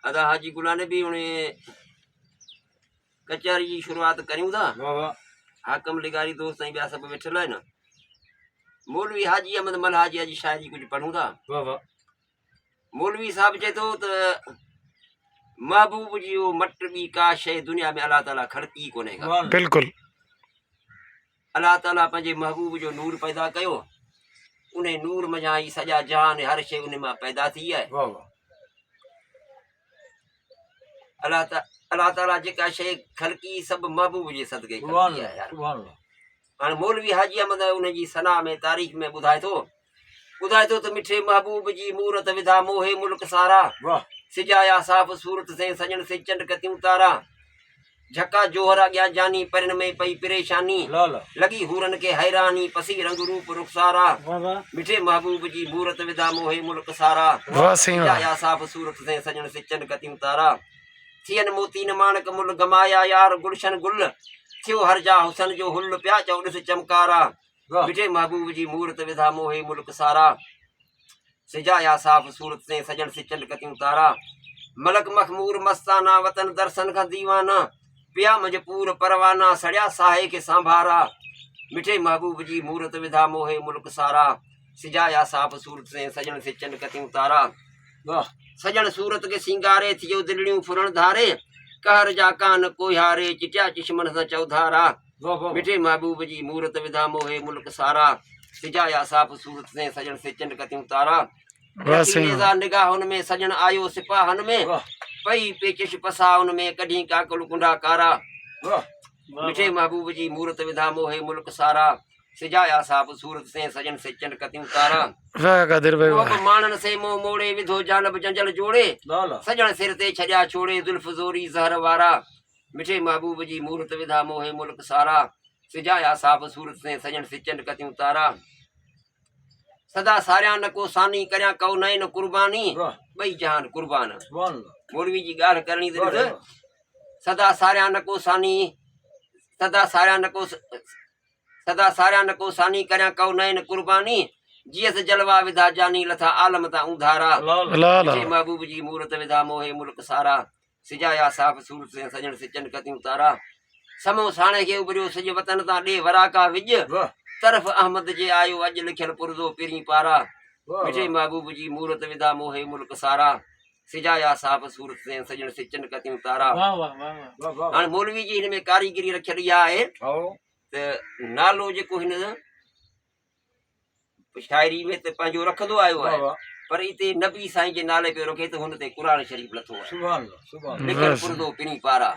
अदा हाजी गुलाने भी उन्हें कचहरी की शुरुआत करूं था। हाकम लिगारी दोस्त ऐं ॿिया सभु वेठल आहिनि। मौलवी हाजी अहमद मल हाजी जी शायरी कुछ पढ़ूं था। मौलवी साहब चए थो त महबूब जी वो मट ॿी का शइ दुनिया में अल्लाह ताला खड़की कोन्हे का। बिल्कुल अल्लाह ताला पंहिंजे महबूब जो नूर पैदा कयो, उन नूर मञा ई सॼा जहान हर शइ उन मां पैदा थी आहे। अल्लाह ताला जेका शइ खड़की सभु महबूब जे सदके खड़की आहे यार। हाणे मौलवी हाजी अहमद उनजी सना में तारीख़ में ॿुधाए थो त मिठे महबूब जी मूरत विधा मोहे मुल्क सारा, सिजाया साफ़ सूरत से सजन से चंड कतियूं तारा, झका जोहर अॻियां जानी परिन में पई परेशानी, लगी हूरन के हैरानी पसी रंग रूप रुखसारा, मिठे महबूब जी मूरत विधा मोहे मुल्क सारा, सिजाया साफ़ सूरत से सजन से चंड कतियूं तारा, थियन मोती न माणक मुल गमाया यार गुलशन गुल, थियो हर जा हुसन जो हुल प्या चौड़िस चमकारा, मिठे महबूब जी मूरत विधा मोहे मुल्क सारा, सिजाया साफ़ सूरत से सजन से चंड कतियूं तारा, मलक मखमूर मस्ताना वतन दर्शन का दीवाना, पिया मजपूर परवाना सड़िया साहे के संभारा, मिठे महबूब जी मूरत विधा मोहे मुल्क सारा, सिजाया साफ़ सूरत से सजन से चंड कतियूं तारा, सजन सूरत के सिंगारे थियो दिलियूं फुरण धारे, कहर जा कान कोई हारे चिटिया चिश्मन सा चौधारा, मिठे महबूब जी मूरत विधा मोहे मुल्क सारा, सिजाया साफ़ सूरत से सजन से चंड कतियूं तारा, निगाहुन में सजन आयो सिपाहन में, पई पेचिश पसाउन में कढी काकल कुंडा कारा, मिठे महबूब जी मूरत विधा मोहे मुल्क सारा, सिजाया साफ़ सूरत से सजन से चंड कतियूं तारा, मानन से मोह मोड़े विधो जानब जंजल जोड़े, सजन सिर ते छजा छोड़े जुल्फ जोरी जहर वारा, मिठे महबूब जी मूरत विधा मोहे मुल्क सारा, सिजाया साफ़ सूरत से सजन से चंड कतियूं तारा, सदा सारिया न को सानी करया कौ नयन कुर्बानी, बई जहान कुर्बान। मौलवी जी गाल करनी थी, सदा सारिया न को सानी करया कौ नयन कुर्बानी, जियस जलवा विधा जानी लथा आलम ता उधारा, महबूब जी मूरत विधा मोहे मुल्क सारा, सिजाया साफ़ सूरत से सजन से चंड कतियूं तारा, समो साणे के उभरियो सज वतन ता डे वरा का विज, तरफ अहमद जे आयो अज लिखल पुरदो पिरी पारा, मिठे महबूब जी मूरत विधा मोहे मुल्क सारा, सिजाया साफ़ सूरत से सजन से चंड कतियूं तारा। हाणे मौलवी जी हिन में कारीगरी रखियल इहा आहे त नालो जेको हिन शायरी में त पंहिंजो रखंदो आयो आहे, पर इते नबी साईं जे नाले पे रखे त हुन ते क़ुरान शरीफ लथो आहे, लिखल पुरदो पिरी पारा।